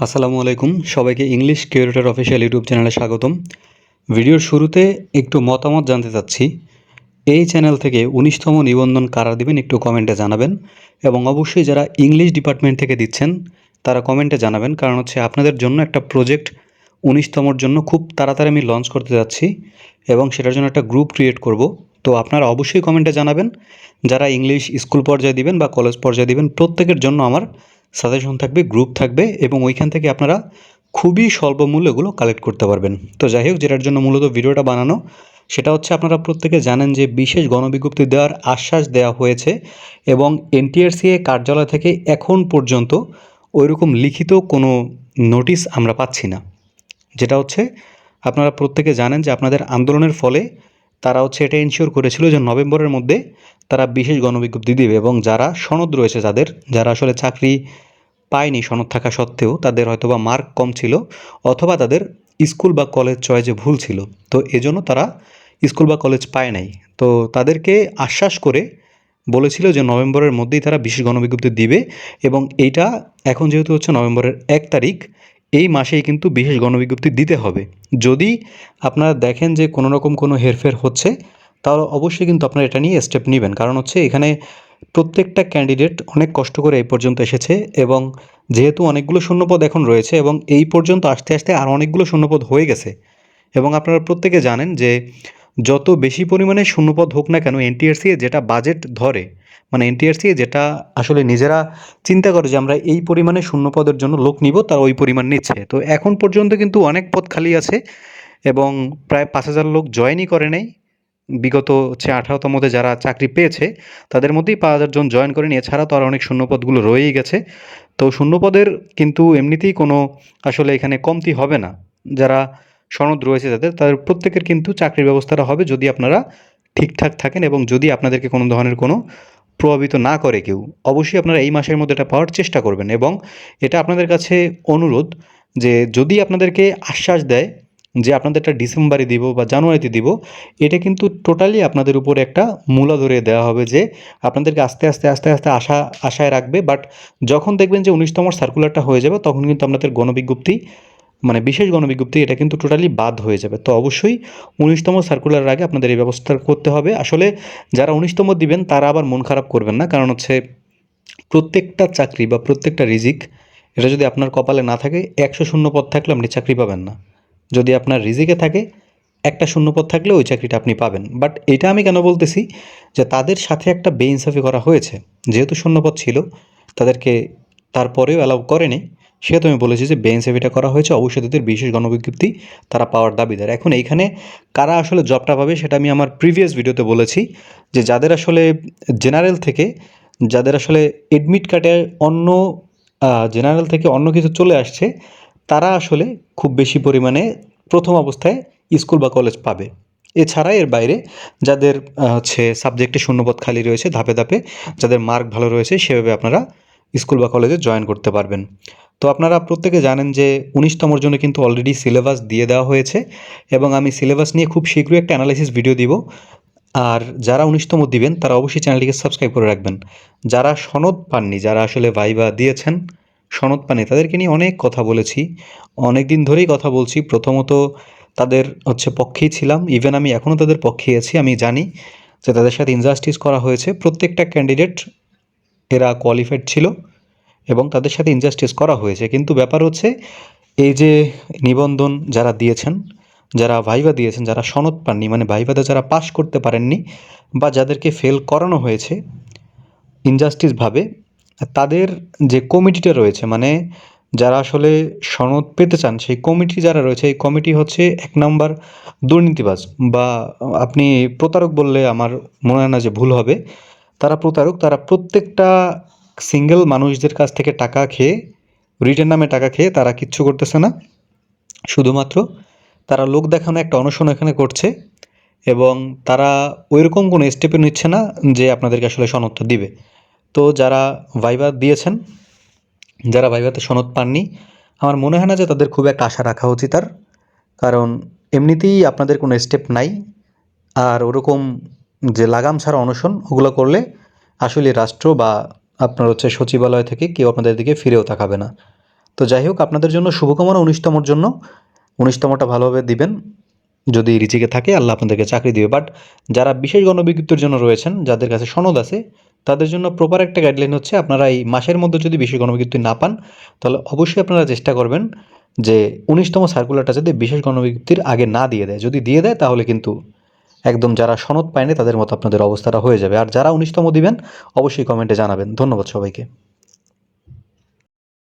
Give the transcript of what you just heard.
আসসালামু আলাইকুম, সবাইকে ইংলিশ কিউরেটর অফিসিয়াল ইউটিউব চ্যানেলে স্বাগতম। ভিডিওর শুরুতে একটু মতামত জানতে চাচ্ছি। এই চ্যানেল থেকে ১৯তম নিবন্ধন কারা দিবেন একটু কমেন্টে জানাবেন, এবং অবশ্যই যারা ইংলিশ ডিপার্টমেন্ট থেকে দিচ্ছেন তারা কমেন্টে জানাবেন, কারণ হচ্ছে আপনাদের জন্য একটা প্রজেক্ট ১৯তমর জন্য খুব তাড়াতাড়ি আমি লঞ্চ করতে যাচ্ছি এবং সেটার জন্য একটা গ্রুপ ক্রিয়েট করব। তো আপনারা অবশ্যই কমেন্টে জানাবেন যারা ইংলিশ স্কুল পর্যায়ে দিবেন বা কলেজ পর্যায়ে দিবেন, প্রত্যেকের জন্য আমার সাজেশন থাকবে, গ্রুপ থাকবে, এবং ওইখান থেকে আপনারা খুবই স্বল্প মূল্যে এগুলো কালেক্ট করতে পারবেন। তো যাই হোক, যেটার জন্য মূলত ভিডিওটা বানানো সেটা হচ্ছে, আপনারা প্রত্যেকে জানেন যে বিশেষ গণবিজ্ঞপ্তি দেওয়ার আশ্বাস দেওয়া হয়েছে, এবং এনটিআরসিএ কার্যালয় থেকে এখন পর্যন্ত ওইরকম লিখিত কোনো নোটিশ আমরা পাচ্ছি না। যেটা হচ্ছে, আপনারা প্রত্যেকে জানেন যে আপনাদের আন্দোলনের ফলে তারা হচ্ছে এটা এনশিওর করেছিল যে নভেম্বরের মধ্যে তারা বিশেষ গণবিজ্ঞপ্তি দিবে, এবং যারা সনদ রয়েছে, যারা আসলে চাকরি পায়নি সনদ থাকা সত্ত্বেও, তাদের হয়তোবা মার্ক কম ছিল অথবা তাদের স্কুল বা কলেজ চয়েসে ভুল ছিল, তো এজন্য তারা স্কুল বা কলেজ পায় নাই। তো তাদেরকে আশ্বাস করে বলেছিল যে নভেম্বরের মধ্যেই তারা বিশেষ গণবিজ্ঞপ্তি দিবে, এবং এইটা এখন যেহেতু হচ্ছে নভেম্বরের ১ তারিখ, এই মাসেই কিন্তু বিশেষ গণবিজ্ঞপ্তি দিতে হবে। যদি আপনারা দেখেন যে কোনো রকম কোনো হেরফের হচ্ছে, তাহলে অবশ্যই কিন্তু আপনারা এটা নিয়ে স্টেপ নেবেন, কারণ হচ্ছে এখানে প্রত্যেকটা ক্যান্ডিডেট অনেক কষ্ট করে এই পর্যন্ত এসেছে, এবং যেহেতু অনেকগুলো শূন্যপদ এখন রয়েছে এবং এই পর্যন্ত আসতে আসতে আর অনেকগুলো শূন্যপদ হয়ে গেছে, এবং আপনারা প্রত্যেকে জানেন যে যত বেশি পরিমাণে শূন্যপদ হোক না কেন, এনটিআরসি যেটা বাজেট ধরে, মানে এনটিআরসি যেটা আসলে নিজেরা চিন্তা করে যে আমরা এই পরিমাণে শূন্যপদের জন্য লোক নিব, তারা ওই পরিমাণ নিচ্ছে। তো এখন পর্যন্ত কিন্তু অনেক পদ খালি আছে, এবং প্রায় ৫,০০০ লোক জয়েনই করে নাই। বিগত হচ্ছে ১৮তমতে যারা চাকরি পেয়েছে তাদের মধ্যেই ৫,০০০ জন জয়েন করেনি, এছাড়া তো আর অনেক শূন্যপদগুলো রয়েই গেছে। তো শূন্যপদের কিন্তু এমনিতেই কোনো আসলে এখানে কমতি হবে না। যারা সনদ রয়েছে তাদের প্রত্যেকের কিন্তু চাকরির ব্যবস্থাটা হবে, যদি আপনারা ঠিকঠাক থাকেন এবং যদি আপনাদেরকে কোনো ধরনের কোনো প্রভাবিত না করে কেউ। অবশ্যই আপনারা এই মাসের মধ্যে এটা পাওয়ার চেষ্টা করবেন, এবং এটা আপনাদের কাছে অনুরোধ যে যদি আপনাদেরকে আশ্বাস দেয় যে আপনাদেরটা ডিসেম্বরে দিব বা জানুয়ারিতে দিব, এটা কিন্তু টোটালি আপনাদের উপরে একটা মূলা ধরিয়ে দেওয়া হবে যে আপনাদেরকে আস্তে আস্তে আস্তে আস্তে আশায় রাখবে। বাট যখন দেখবেন যে ১৯তম সার্কুলারটা হয়ে যাবে, তখন কিন্তু আপনাদের গণবিজ্ঞপ্তি, মানে বিশেষ গণবিজ্ঞপ্তি, এটা কিন্তু টোটালি বাদ হয়ে যাবে। তো অবশ্যই ১৯তম সার্কুলারের আগে আপনাদের এই ব্যবস্থা করতে হবে। আসলে যারা ১৯তম দিবেন তারা আবার মন খারাপ করবেন না, কারণ হচ্ছে প্রত্যেকটা চাকরি বা প্রত্যেকটা রিজিক, এটা যদি আপনার কপালে না থাকে, ১০০ শূন্যপদ থাকলে আপনি চাকরি পাবেন না। যদি আপনার রিজিকে থাকে, একটা শূন্যপদ থাকলে ওই চাকরিটা আপনি পাবেন। বাট এটা আমি কেন বলতেছি, যে তাদের সাথে একটা বেইনসাফি করা হয়েছে। যেহেতু শূন্যপদ ছিল, তাদেরকে তারপরেও অ্যালাউ করেনি, সেহেতু আমি বলেছি যে বেইনসাফিটা করা হয়েছে, অবশ্যই তাদের বিশেষ গণবিজ্ঞপ্তি তারা পাওয়ার দাবিদার। এখন এইখানে কারা আসলে জবটা পাবে সেটা আমি আমার প্রিভিয়াস ভিডিওতে বলেছি, যে যাদের আসলে জেনারেল থেকে, যাদের আসলে এডমিট কার্ডে অন্য জেনারেল থেকে অন্য কিছু চলে আসছে, তারা আসলে খুব বেশি পরিমাণে প্রথম অবস্থায় স্কুল বা কলেজ পাবে। এছাড়া এর বাইরে যাদের হচ্ছে সাবজেক্টে শূন্যপদ খালি রয়েছে, ধাপে ধাপে যাদের মার্ক ভালো রয়েছে, সেভাবে আপনারা স্কুল বা কলেজে জয়েন করতে পারবেন। তো আপনারা প্রত্যেকে জানেন যে ১৯তমর জন্য কিন্তু অলরেডি সিলেবাস দিয়ে দেওয়া হয়েছে, এবং আমি সিলেবাস নিয়ে খুব শীঘ্রই একটা অ্যানালাইসিস ভিডিও দিব। আর যারা ১৯তম দিবেন তারা অবশ্যই চ্যানেলটিকে সাবস্ক্রাইব করে রাখবেন। যারা সনদ পাননি, যারা আসলে ভাইবা দিয়েছেন সনদ পাননি, তাদেরকে নিয়ে অনেক কথা বলেছি, অনেক দিন ধরেই কথা বলছি। প্রথমত তাদের হচ্ছে পক্ষেই ছিলাম, ইভেন আমি এখনও তাদের পক্ষেই আছি। আমি জানি যে তাদের সাথে ইনজাস্টিস করা হয়েছে। প্রত্যেকটা ক্যান্ডিডেট এরা কোয়ালিফাইড ছিল এবং তাদের সাথে ইনজাস্টিস করা হয়েছে। কিন্তু ব্যাপার হচ্ছে, এই যে নিবন্ধন যারা দিয়েছেন, যারা ভাইভা দিয়েছেন, যারা সনদ পাননি, মানে ভাইভাতে যারা পাশ করতে পারেননি বা যাদেরকে ফেল করানো হয়েছে ইনজাস্টিসভাবে, তাদের যে কমিটিটা রয়েছে, মানে যারা আসলে সনদ পেতে চান, সেই কমিটি যারা রয়েছে, এই কমিটি হচ্ছে ১ নাম্বার দুর্নীতিবাজ, বা আপনি প্রতারক বললে আমার মনে হয় না যে ভুল হবে। তারা প্রতারক, তারা প্রত্যেকটা সিঙ্গেল মানুষদের কাছ থেকে টাকা খেয়ে, রিটের নামে টাকা খেয়ে তারা কিচ্ছু করতেছে না। শুধুমাত্র তারা লোক দেখানো একটা অনশন এখানে করছে, এবং তারা ওইরকম কোনো স্টেপও নিচ্ছে না যে আপনাদেরকে আসলে সনদটা দিবে। তো যারা ভাইভা দিয়েছেন, যারা ভাইভাতে সনদ পাননি, আমার মনে হয় না যে তাদের খুব একটা আশা রাখা উচিত আর, কারণ এমনিতেই আপনাদের কোনো স্টেপ নাই। আর ওরকম যে লাগাম ছাড়া অনশন, ওগুলো করলে আসলে রাষ্ট্র বা আপনার হচ্ছে সচিবালয় থেকে কেউ আপনাদের দিকে ফিরেও তাকাবে না। তো যাই হোক, আপনাদের জন্য শুভকামনা 19তমর জন্য। 19তমটা ভালোভাবে দিবেন, যদি রিজিকে থাকে আল্লাহ আপনাদেরকে চাকরি দিবে। বাট যারা বিশেষ গণবিজ্ঞপ্তির জন্য রয়েছেন, যাদের কাছে সনদ আছে, তাদের জন্য প্রপার একটা গাইডলাইন হচ্ছে আপনারা এই মাসের মধ্যে যদি বিশেষ গণবিজ্ঞপ্তি না পান, তাহলে অবশ্যই আপনারা চেষ্টা করবেন যে 19তম সার্কুলারটা যাতে বিশেষ গণবিজ্ঞপ্তির আগে না দিয়ে দেয়। যদি দিয়ে দেয় তাহলে কিন্তু একদম যারা সনদ পায়নি তাদের মতো আপনাদের অবস্থাটা হয়ে যাবে। আর যারা 19তম দিবেন অবশ্যই কমেন্টে জানাবেন। ধন্যবাদ সবাইকে।